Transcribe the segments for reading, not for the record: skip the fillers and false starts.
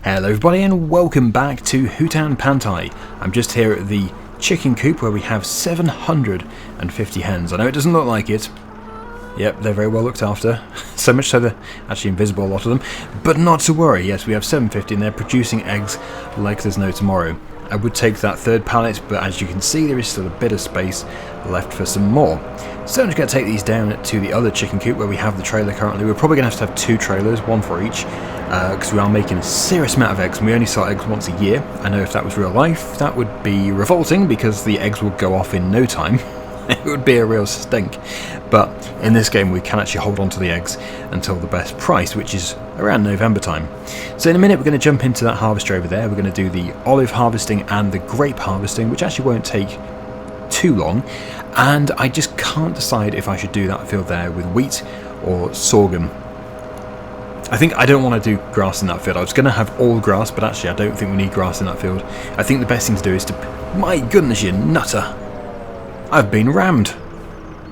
Hello everybody and welcome back to Hutan Pantai. I'm just here at the chicken coop where we have 750 hens. I know it doesn't look like it. Yep, they're very well looked after. So much so they're actually invisible, a lot of them. But not to worry, yes, we have 750 and they're producing eggs like there's no tomorrow. I would take that third pallet, but as you can see there is still a bit of space left for some more. So I'm just going to take these down to the other chicken coop where we have the trailer currently. We're probably going to have two trailers, one for each, because we are making a serious amount of eggs and we only sell eggs once a year. I know if that was real life that would be revolting because the eggs would go off in no time. It would be a real stink. But in this game we can actually hold on to the eggs until the best price, which is around November time. So in a minute we're going to jump into that harvester over there. We're going to do the olive harvesting and the grape harvesting, which actually won't take too long. And I just can't decide if I should do that field there with wheat or sorghum. I think I don't want to do grass in that field. I was going to have all grass, but actually I don't think we need grass in that field. I think the best thing to do is to... My goodness, you nutter! I've been rammed.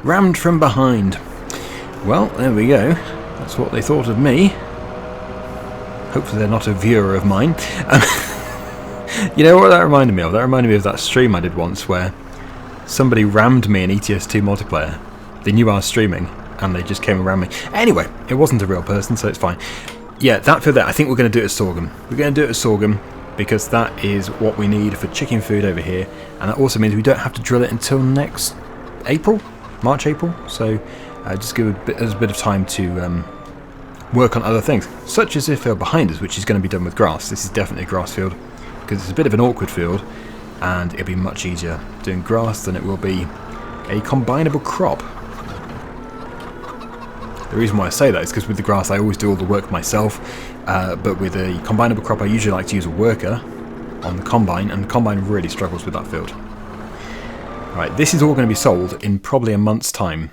Rammed from behind. Well, there we go. That's what they thought of me. Hopefully they're not a viewer of mine. You know what that reminded me of? That reminded me of that stream I did once where somebody rammed me in ETS2 multiplayer. They knew I was streaming and they just came around me. Anyway, it wasn't a real person, so it's fine. Yeah, that field there, I think we're going to do it as sorghum. We're going to do it as sorghum because that is what we need for chicken food over here. And that also means we don't have to drill it until next April? March, April? So just give us a bit of time to work on other things, such as this field behind us, which is going to be done with grass. This is definitely a grass field because it's a bit of an awkward field and it'll be much easier doing grass than it will be a combinable crop. The reason why I say that is because with the grass I always do all the work myself, but with a combinable crop I usually like to use a worker on the combine, and the combine really struggles with that field. Right, this is all going to be sold in probably a month's time.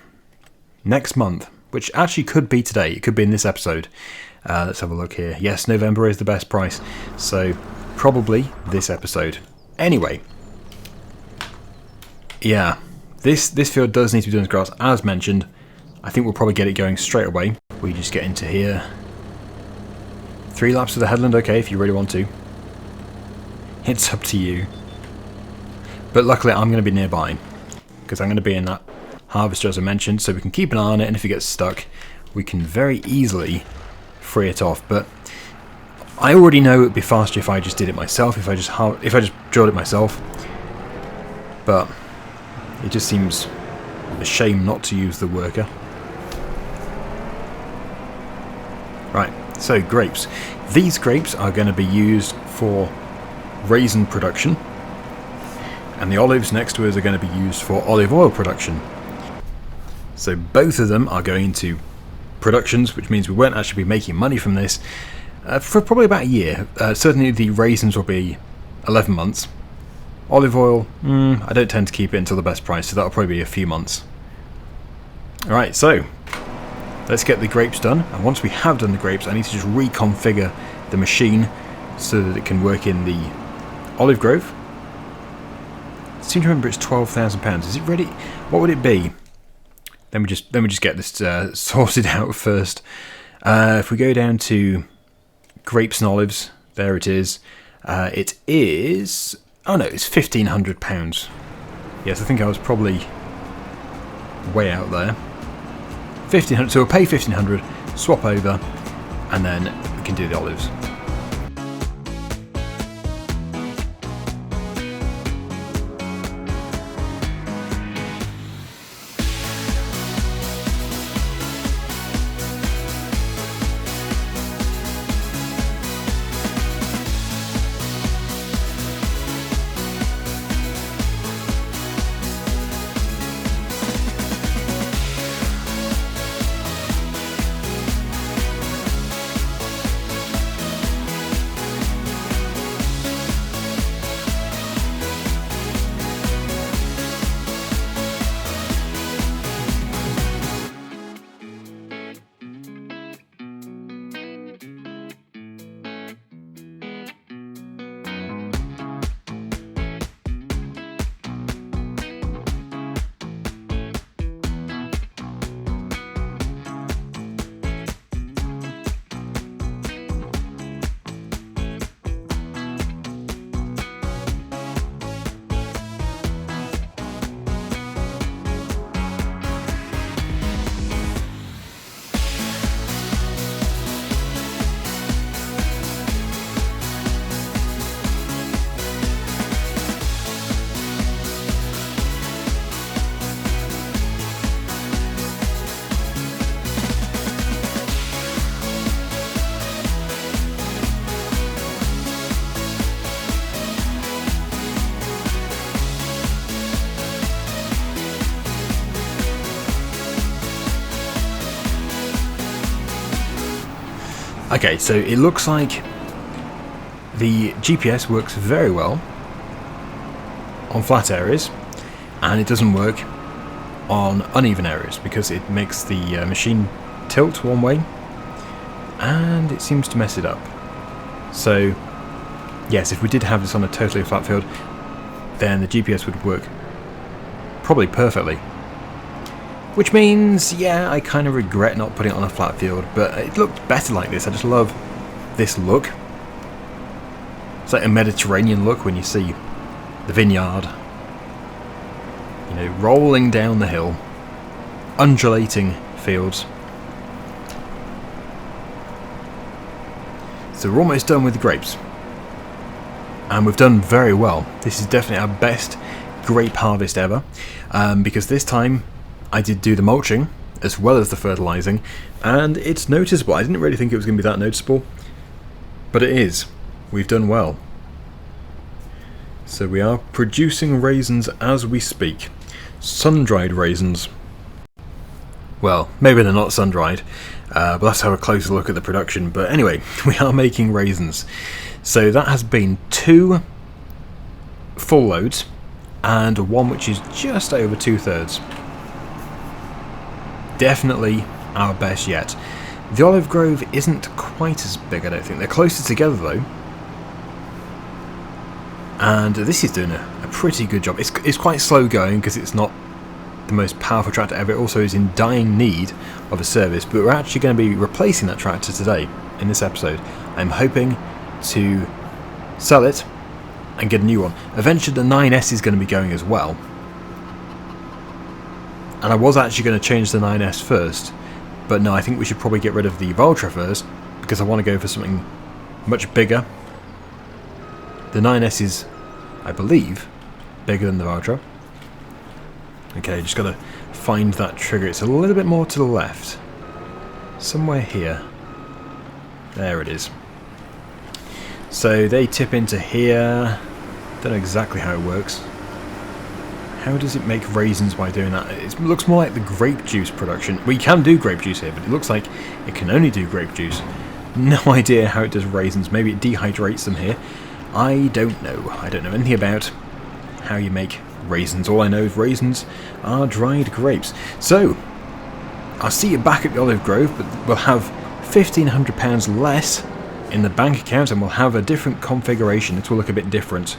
Next month, which actually could be today, it could be in this episode. Let's have a look here. Yes, November is the best price, so probably this episode. Anyway, yeah, this field does need to be done as grass, as mentioned. I think we'll probably get it going straight away. We just get into here. 3 laps of the headland, okay, if you really want to. It's up to you. But luckily I'm going to be nearby, because I'm going to be in that harvester as I mentioned, so we can keep an eye on it, and if it gets stuck, we can very easily free it off. But I already know it would be faster if I just did it myself, if I just drilled it myself. But it just seems a shame not to use the worker. Right, so grapes. These grapes are going to be used for raisin production, and the olives next to us are going to be used for olive oil production. So both of them are going into productions, which means we won't actually be making money from this for probably about a year. Certainly the raisins will be 11 months. Olive oil, I don't tend to keep it until the best price, so that'll probably be a few months. Alright, so let's get the grapes done, and once we have done the grapes I need to just reconfigure the machine so that it can work in the olive grove. I seem to remember it's £12,000. Is it ready? What would it be? Then we just get this sorted out first. If we go down to grapes and olives, there it is. It is... oh no, it's £1,500. Yes, I think I was probably way out there. 1,500. So we'll pay 1,500, swap over, and then we can do the olives. Okay, so it looks like the GPS works very well on flat areas, and it doesn't work on uneven areas because it makes the machine tilt one way, and it seems to mess it up. So yes, if we did have this on a totally flat field, then the GPS would work probably perfectly. Which means, yeah, I kind of regret not putting it on a flat field, but it looked better like this. I just love this look. It's like a Mediterranean look when you see the vineyard, you know, rolling down the hill, undulating fields. So we're almost done with the grapes. And we've done very well. This is definitely our best grape harvest ever, because this time I did do the mulching as well as the fertilising, and it's noticeable. I didn't really think it was going to be that noticeable, but it is. We've done well. So we are producing raisins as we speak. Sun-dried raisins. Well, maybe they're not sun-dried, but let's have a closer look at the production. But anyway, we are making raisins. So that has been 2 full loads and one which is just over 2/3. Definitely our best yet. The olive grove isn't quite as big, I don't think. They're closer together though. And this is doing a pretty good job. It's quite slow going because it's not the most powerful tractor ever. It also is in dying need of a service, but we're actually going to be replacing that tractor today in this episode. I'm hoping to sell it and get a new one. Eventually the 9S is going to be going as well. And I was actually going to change the 9S first, but no, I think we should probably get rid of the Valtra first, because I want to go for something much bigger. The 9S is, I believe, bigger than the Valtra. Okay, just got to find that trigger. It's a little bit more to the left. Somewhere here. There it is. So they tip into here. Don't know exactly how it works. How does it make raisins by doing that? It looks more like the grape juice production. We can do grape juice here, but it looks like it can only do grape juice. No idea how it does raisins. Maybe it dehydrates them here. I don't know. I don't know anything about how you make raisins. All I know is raisins are dried grapes. So, I'll see you back at the olive grove, but we'll have £1,500 less in the bank account, and we'll have a different configuration. It will look a bit different.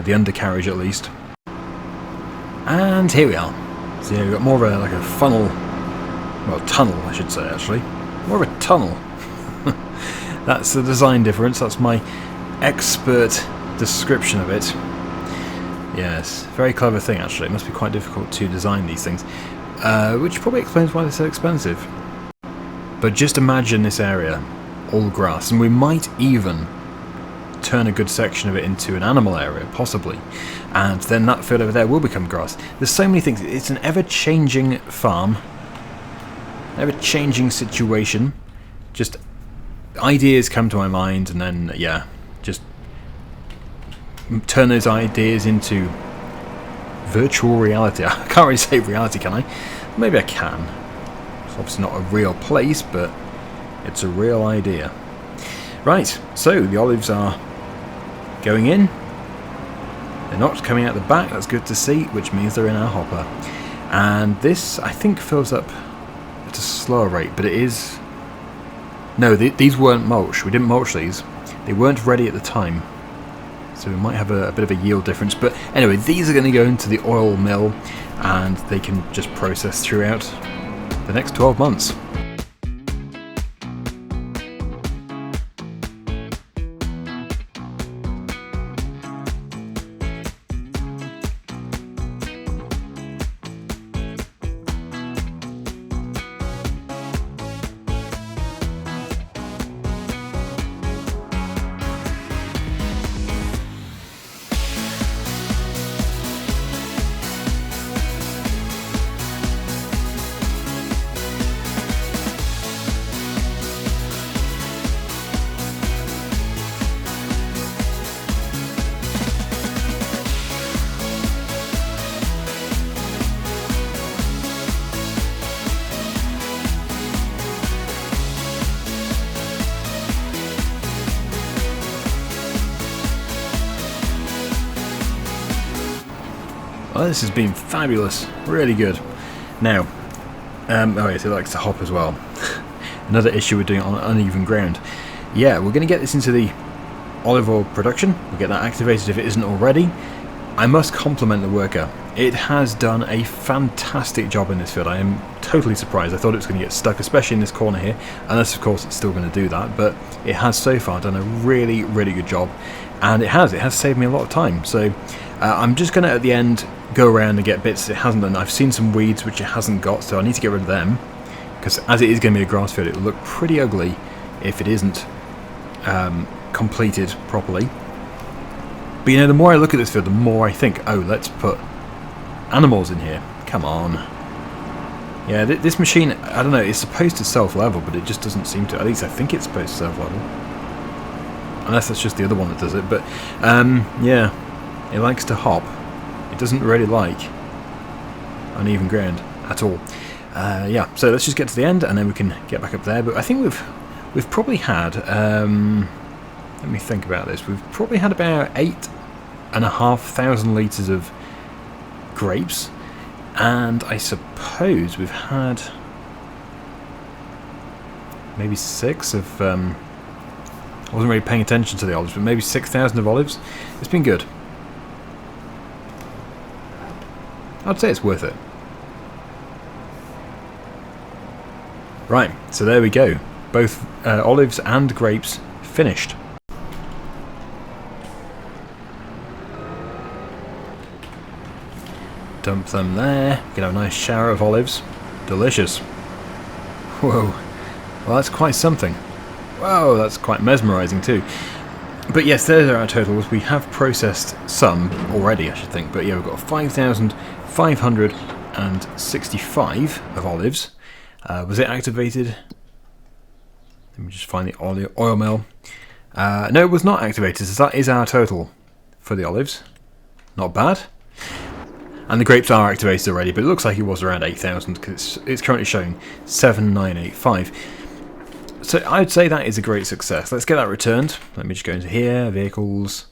The undercarriage at least. And here we are. So yeah, we've got more of a, like a funnel, well, tunnel I should say actually. More of a tunnel. That's the design difference. That's my expert description of it. Yes, very clever thing actually. It must be quite difficult to design these things, which probably explains why they're so expensive. But just imagine this area, all grass, and we might even turn a good section of it into an animal area, possibly, and then that field over there will become grass. There's so many things. It's an ever-changing farm, ever-changing situation. Just ideas come to my mind, and then yeah, just turn those ideas into virtual reality. I can't really say reality, can I? Maybe I can. It's obviously not a real place, but it's a real idea. Right, so the olives are going in. They're not coming out the back, that's good to see, which means they're in our hopper. And this, I think, fills up at a slower rate, but it is... No, these weren't mulched. We didn't mulch these. They weren't ready at the time. So we might have a bit of a yield difference. But anyway, these are going to go into the oil mill, and they can just process throughout the next 12 months. Well, this has been fabulous. Really good. Now, oh yes, it likes to hop as well. Another issue with doing it on uneven ground. Yeah, we're going to get this into the olive oil production. We'll get that activated if it isn't already. I must compliment the worker. It has done a fantastic job in this field. I am totally surprised. I thought it was going to get stuck, especially in this corner here, unless of course it's still going to do that, but it has so far done a really, really good job, and it has saved me a lot of time. So I'm just going to at the end go around and get bits it hasn't done. I've seen some weeds which it hasn't got, so I need to get rid of them, because as it is going to be a grass field, it will look pretty ugly if it isn't completed properly. But you know, the more I look at this field, the more I think, oh, let's put animals in here. Come on. Yeah, this machine, I don't know, it's supposed to self-level, but it just doesn't seem to. At least I think it's supposed to self-level. Unless that's just the other one that does it. But, yeah, it likes to hop. It doesn't really like uneven ground at all. Yeah, so let's just get to the end, and then we can get back up there. But I think we've probably had, let me think about this. We've probably had about 8,500 litres of grapes, and I suppose we've had maybe 6 of, I wasn't really paying attention to the olives, but maybe 6,000 of olives. It's been good. I'd say it's worth it. Right, so there we go. Both olives and grapes finished. Dump them there. Get a nice shower of olives. Delicious. Whoa. Well, that's quite something. Whoa, that's quite mesmerising too. But yes, there are our totals. We have processed some already, I should think. But yeah, we've got 5,565 of olives. Was it activated? Let me just find the oil mill. No, it was not activated, so that is our total for the olives. Not bad. And the grapes are activated already, but it looks like it was around 8,000 because it's currently showing 7,985. So I'd say that is a great success. Let's get that returned. Let me just go into here, vehicles,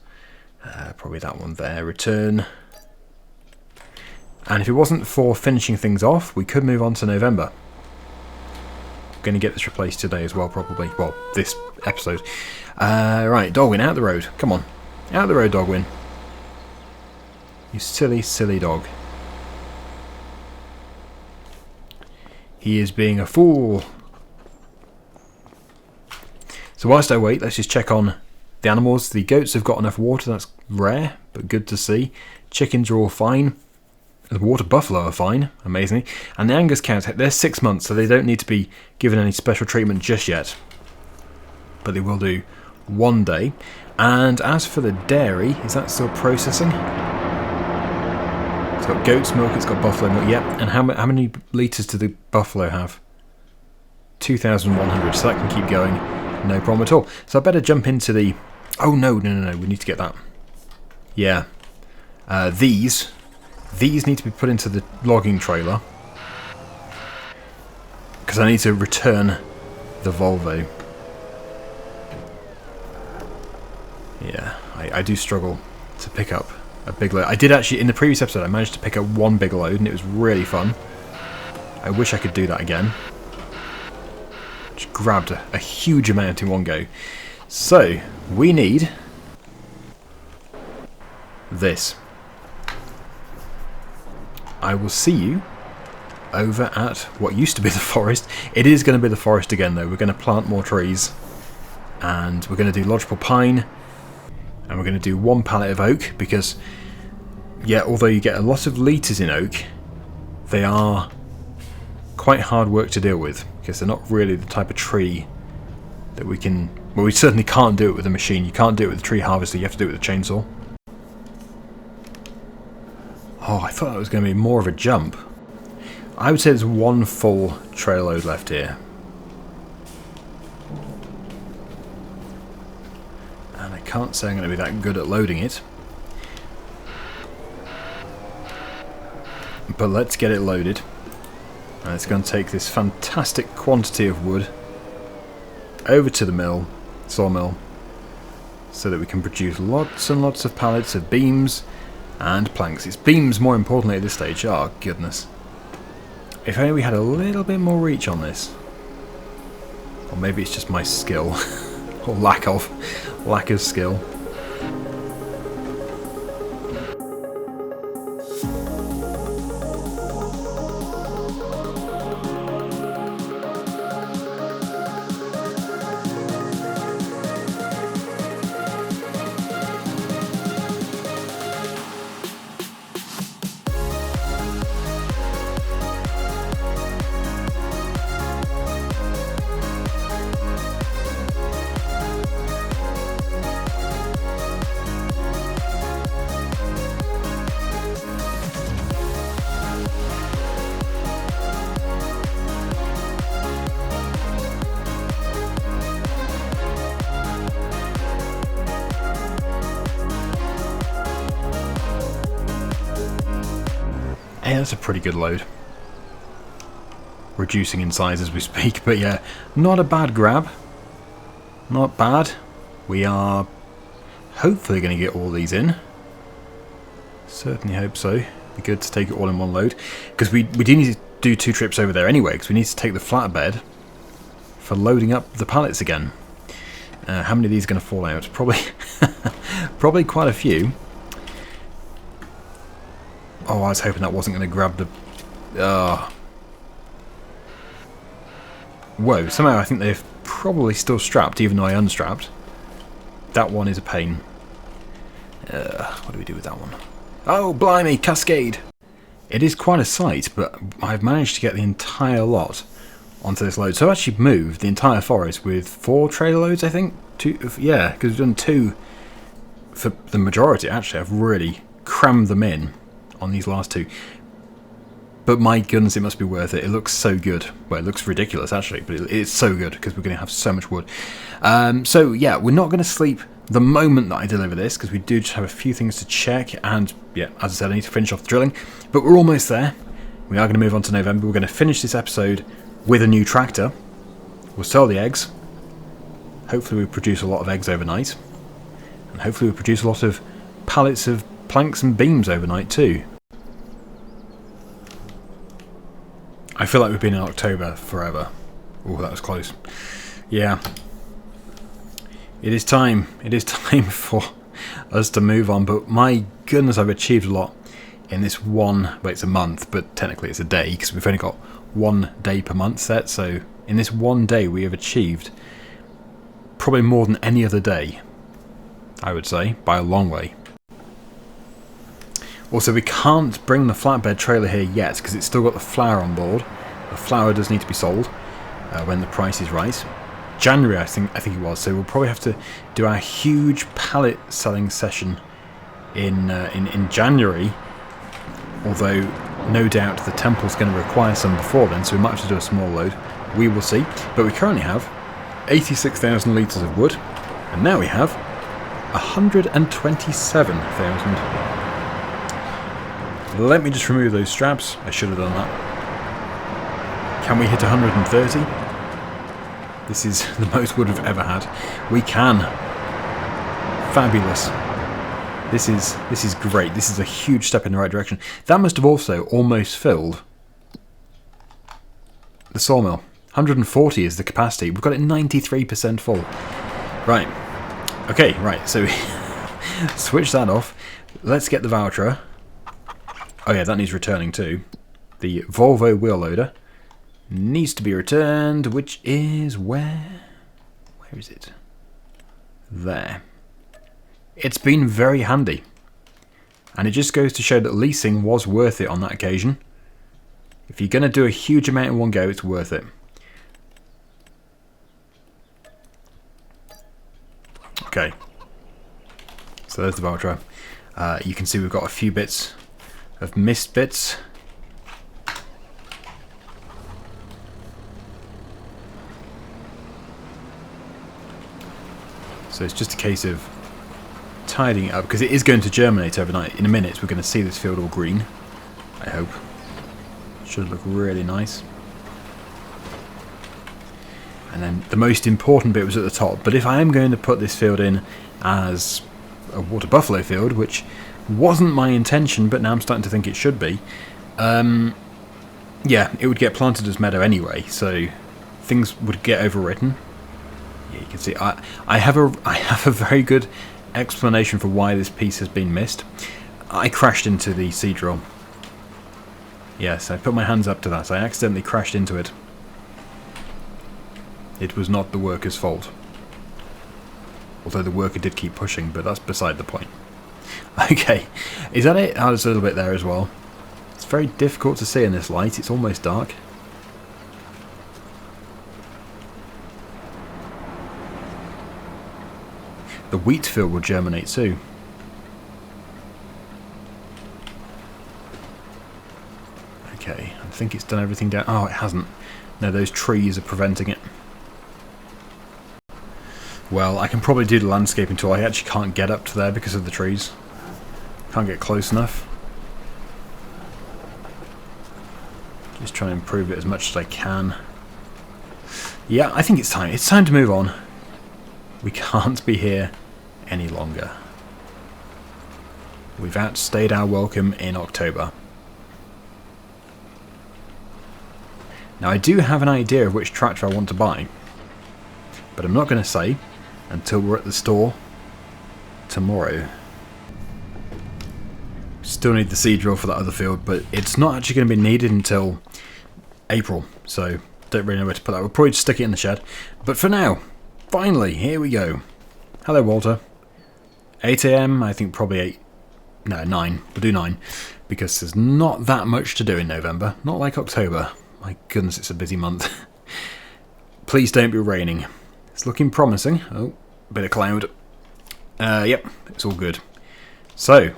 probably that one there, return. And if it wasn't for finishing things off, we could move on to November. Going to get this replaced today as well, probably. Well, this episode. Right, Daggerwin, out the road. Come on. Out the road, Daggerwin. You silly, silly dog. He is being a fool. So whilst I wait, let's just check on the animals. The goats have got enough water. That's rare, but good to see. Chickens are all fine. The water buffalo are fine, amazingly. And the Angus cows, they're 6 months, so they don't need to be given any special treatment just yet. But they will do one day. And as for the dairy, is that still processing? It's got goat's milk, it's got buffalo milk, yep. And how many litres do the buffalo have? 2,100, so that can keep going, no problem at all. So I better jump into the... Oh, no, we need to get that. Yeah. These need to be put into the logging trailer. Because I need to return the Volvo. Yeah, I do struggle to pick up a big load. I did actually, in the previous episode, I managed to pick up one big load and it was really fun. I wish I could do that again. Just grabbed a huge amount in one go. So, we need this. I will see you over at what used to be the forest. It is going to be the forest again though. We're going to plant more trees. And we're going to do lodgepole pine. And we're going to do 1 pallet of oak because, yeah, although you get a lot of litres in oak, they are quite hard work to deal with because they're not really the type of tree that we can... Well, we certainly can't do it with a machine. You can't do it with a tree harvester. You have to do it with a chainsaw. Oh, I thought that was going to be more of a jump. I would say there's 1 full trail load left here. And I can't say I'm going to be that good at loading it. But let's get it loaded. And it's going to take this fantastic quantity of wood over to the sawmill, so that we can produce lots and lots of pallets of beams And planks. It's beams more importantly at this stage. Oh, goodness. If only we had a little bit more reach on this. Or maybe it's just my skill. Or lack of skill. Yeah, that's a pretty good load. Reducing in size as we speak, but yeah, not a bad grab. Not bad. We are hopefully going to get all these in. Certainly hope so. Be good to take it all in one load. Because we do need to do 2 trips over there anyway, because we need to take the flatbed for loading up the pallets again. How many of these are going to fall out? Probably, probably quite a few. Oh, I was hoping that wasn't going to grab the... Whoa, somehow I think they're probably still strapped, even though I unstrapped. That one is a pain. What do we do with that one? Oh, blimey, cascade! It is quite a sight, but I've managed to get the entire lot onto this load. So I've actually moved the entire forest with 4 trailer loads, I think? 2, yeah, because we've done 2 for the majority, actually. I've really crammed them in on these last 2. But my goodness, it must be worth it. It looks so good. Well, it looks ridiculous, actually, but it's so good because we're going to have so much wood. So, yeah, we're not going to sleep the moment that I deliver this because we do just have a few things to check. And, yeah, as I said, I need to finish off the drilling. But we're almost there. We are going to move on to November. We're going to finish this episode with a new tractor. We'll sell the eggs. Hopefully we produce a lot of eggs overnight. And hopefully we produce a lot of pallets of planks and beams overnight too. I feel like we've been in October forever. Oh, that was close. Yeah. It is time. It is time for us to move on. But my goodness, I've achieved a lot in this one... Well, it's a month, but technically it's a day because we've only got 1 day per month set. So in this one day we have achieved probably more than any other day, I would say, by a long way. Also, we can't bring the flatbed trailer here yet because it's still got the flour on board. The flour does need to be sold when the price is right. January, I think it was. So we'll probably have to do our huge pallet selling session in January. Although, no doubt the temple's going to require some before then, so we might have to do a small load. We will see. But we currently have 86,000 litres of wood, and now we have 127,000. Let me just remove those straps. I should have done that. Can we hit 130? This is the most wood we've ever had. We can. Fabulous. This is great. This is a huge step in the right direction. That must have also almost filled the sawmill. 140 is the capacity. We've got it 93% full. Right. Okay, right. So switch that off. Let's get the voucher. Oh yeah, that needs returning too. The Volvo wheel loader needs to be returned, which is where? Where is it? There. It's been very handy. And it just goes to show that leasing was worth it on that occasion. If you're going to do a huge amount in one go, it's worth it. Okay. So there's the voucher. You can see we've got a few bits of missed bits. So it's just a case of tidying it up because it is going to germinate overnight. In a minute we're going to see this field all green, I hope. Should look really nice. And then the most important bit was at the top, but if I am going to put this field in as a water buffalo field, which Wasn't my intention, but now I'm starting to think it should be. Yeah, it would get planted as meadow anyway, so things would get overwritten. Yeah, you can see I have a very good explanation for why this piece has been missed. I crashed into the seed drill. Yes, I put my hands up to that. I accidentally crashed into it. It was not the worker's fault. Although the worker did keep pushing, but that's beside the point. Okay, is that it? Oh, there's a little bit there as well. It's very difficult to see in this light. It's almost dark. The wheat field will germinate too. Okay, I think it's done everything down. Oh, it hasn't. No, those trees are preventing it. Well, I can probably do the landscaping tool. I actually can't get up to there because of the trees. Can't get close enough. Just trying to improve it as much as I can. Yeah, I think it's time. It's time to move on. We can't be here any longer. We've outstayed our welcome in October. Now I do have an idea of which tractor I want to buy, but I'm not going to say until we're at the store tomorrow. Still need the seed drill for that other field, but it's not actually going to be needed until April, so don't really know where to put that. We'll probably just stick it in the shed. But for now, finally, here we go. Hello, Walter. 8 AM, I think probably 8. No, 9. We'll do 9, because there's not that much to do in November. Not like October. My goodness, it's a busy month. Please don't be raining. It's looking promising. Oh, bit of cloud. Yep, it's all good. So,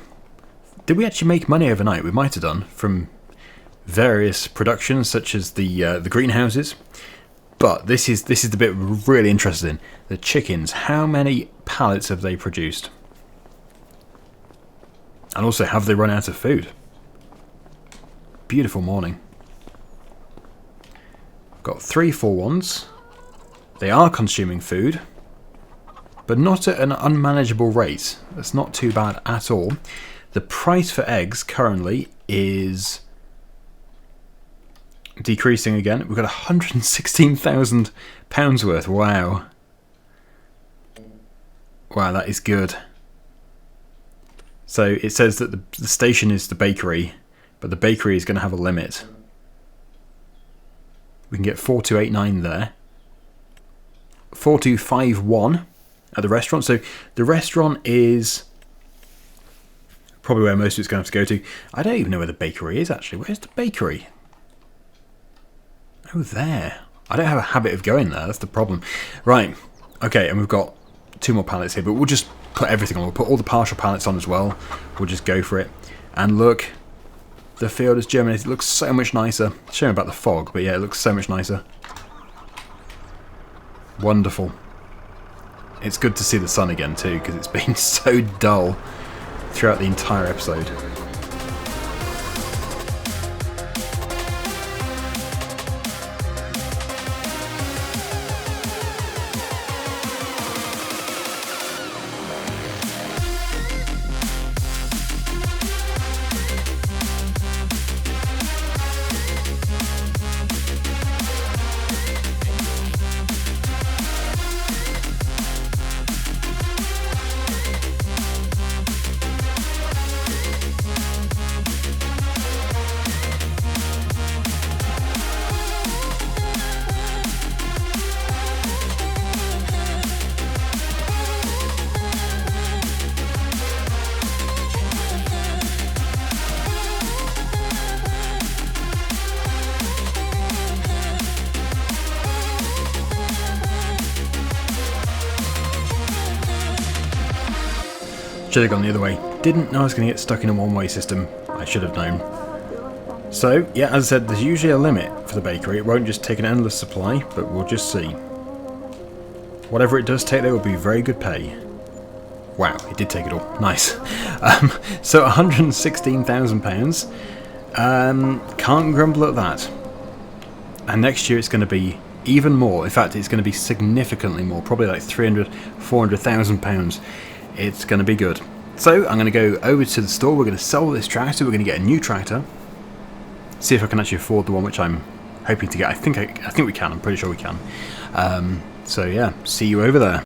did we actually make money overnight? We might have done from various productions, such as the greenhouses. But this is the bit we're really interested in. The chickens. How many pallets have they produced? And also, have they run out of food? Beautiful morning. Got 3 full ones. They are consuming food, but not at an unmanageable rate. That's not too bad at all. The price for eggs currently is decreasing again. We've got £116,000 worth. Wow. Wow, that is good. So it says that the station is the bakery, but the bakery is going to have a limit. We can get 4289 there. 4251 at the restaurant. So the restaurant is probably where most of it's going to have to go to. I don't even know where the bakery is actually. Where's the bakery? Oh, there. I don't have a habit of going there. That's the problem. Right. Okay, and we've got 2 more pallets here, but we'll just put everything on. We'll put all the partial pallets on as well. We'll just go for it. And look, the field has germinated. It looks so much nicer. Shame about the fog, but yeah, it looks so much nicer. Wonderful. It's good to see the sun again too, because it's been so dull throughout the entire episode. Should have gone the other way. Didn't know I was going to get stuck in a one-way system. I should have known. So, yeah, as I said, there's usually a limit for the bakery. It won't just take an endless supply, but we'll just see. Whatever it does take, there will be very good pay. Wow, it did take it all. Nice. So £116,000. Can't grumble at that. And next year it's going to be even more. In fact, it's going to be significantly more. Probably like £300,000, £400,000. It's going to be good. So I'm going to go over to the store. We're going to sell this tractor. We're going to get a new tractor. See if I can actually afford the one which I'm hoping to get. I think we can. I'm pretty sure we can. So yeah, see you over there.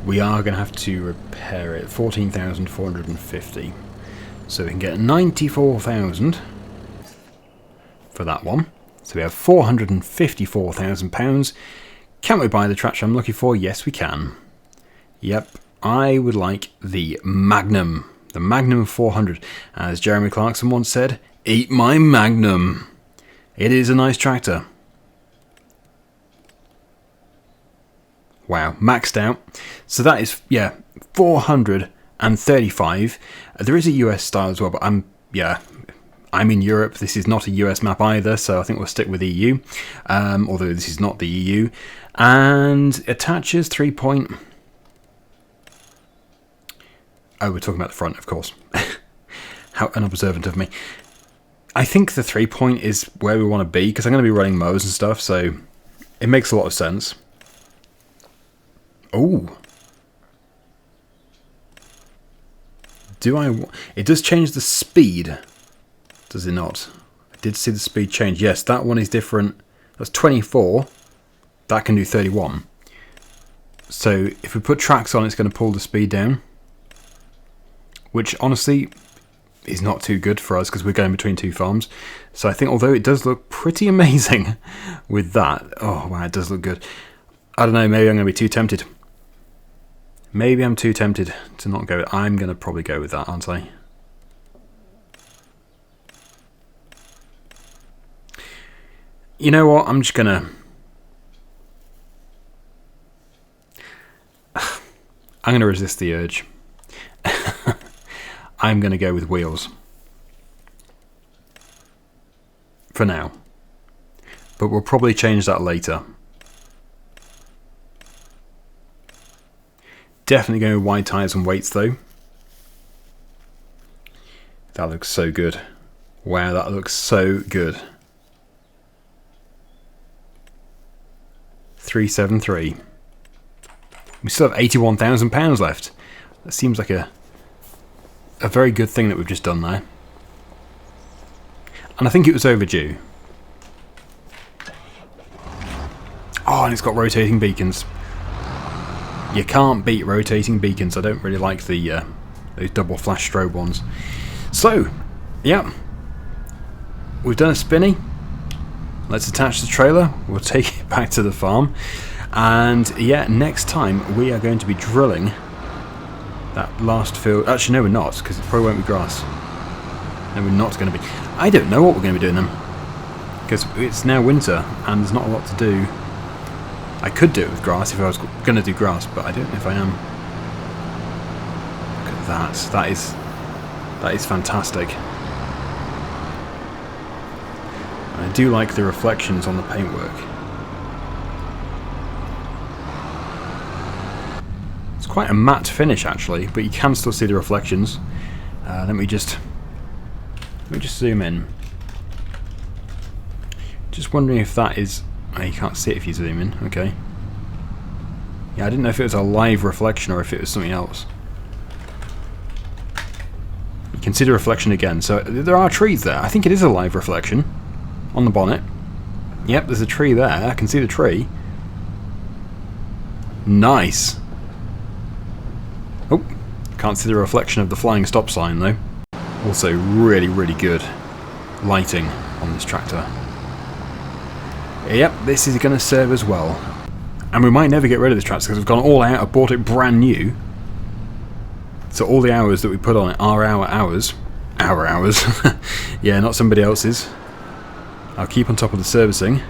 We are going to have to repair it. 14,450. So we can get 94,000 for that one. So we have £454,000. Can we buy the tractor I'm looking for? Yes, we can. Yep, I would like the Magnum. The Magnum 400. As Jeremy Clarkson once said, eat my Magnum. It is a nice tractor. Wow, maxed out. So that is, yeah, 435. There is a US style as well, but I'm in Europe. This is not a US map either, so I think we'll stick with EU. Although this is not the EU. And attaches 3-point. Oh, we're talking about the front, of course. How unobservant of me. I think the 3-point is where we want to be, because I'm going to be running mowers and stuff, so it makes a lot of sense. Oh. It does change the speed, does it not? I did see the speed change. Yes, that one is different. That's 24. That can do 31. So if we put tracks on, it's going to pull the speed down. Which, honestly, is not too good for us because we're going between two farms. So I think, although it does look pretty amazing with that... Oh, wow, it does look good. I don't know, maybe I'm going to be too tempted. Maybe I'm too tempted to not go. I'm going to probably go with that, aren't I? You know what? I'm just going to... I'm going to resist the urge. I'm going to go with wheels. For now. But we'll probably change that later. Definitely going with wide tyres and weights though. That looks so good. Wow, that looks so good. 373. We still have £81,000 left. That seems like a very good thing that we've just done there. And I think it was overdue. Oh, and it's got rotating beacons. You can't beat rotating beacons. I don't really like the those double flash strobe ones. So, yeah. We've done a spinny. Let's attach the trailer. We'll take it back to the farm. And yeah, next time we are going to be drilling that last field. Actually, no, we're not, because it probably won't be grass. No, we're not going to be. I don't know what we're going to be doing then, because it's now winter and there's not a lot to do. I could do it with grass if I was going to do grass, but I don't know if I am. Look at that. That is fantastic. I do like the reflections on the paintwork. It's quite a matte finish actually, but you can still see the reflections. Let me just zoom in. Just wondering if that is... Oh, you can't see it if you zoom in. Okay. Yeah, I didn't know if it was a live reflection or if it was something else. You can see the reflection again. So there are trees there. I think it is a live reflection on the bonnet. Yep, there's a tree there. I can see the tree. Nice. Oh, can't see the reflection of the flying stop sign though. Also really, really good lighting on this tractor. Yep, this is going to serve as well. And we might never get rid of this tractor because we've gone all out. I bought it brand new. So all the hours that we put on it are our hours. Our hours. Yeah, not somebody else's. I'll keep on top of the servicing.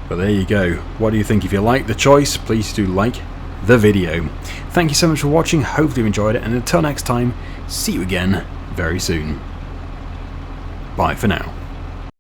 But there you go. What do you think? If you like the choice, please do like the video. Thank you so much for watching. Hopefully you enjoyed it. And until next time, see you again very soon. Bye for now.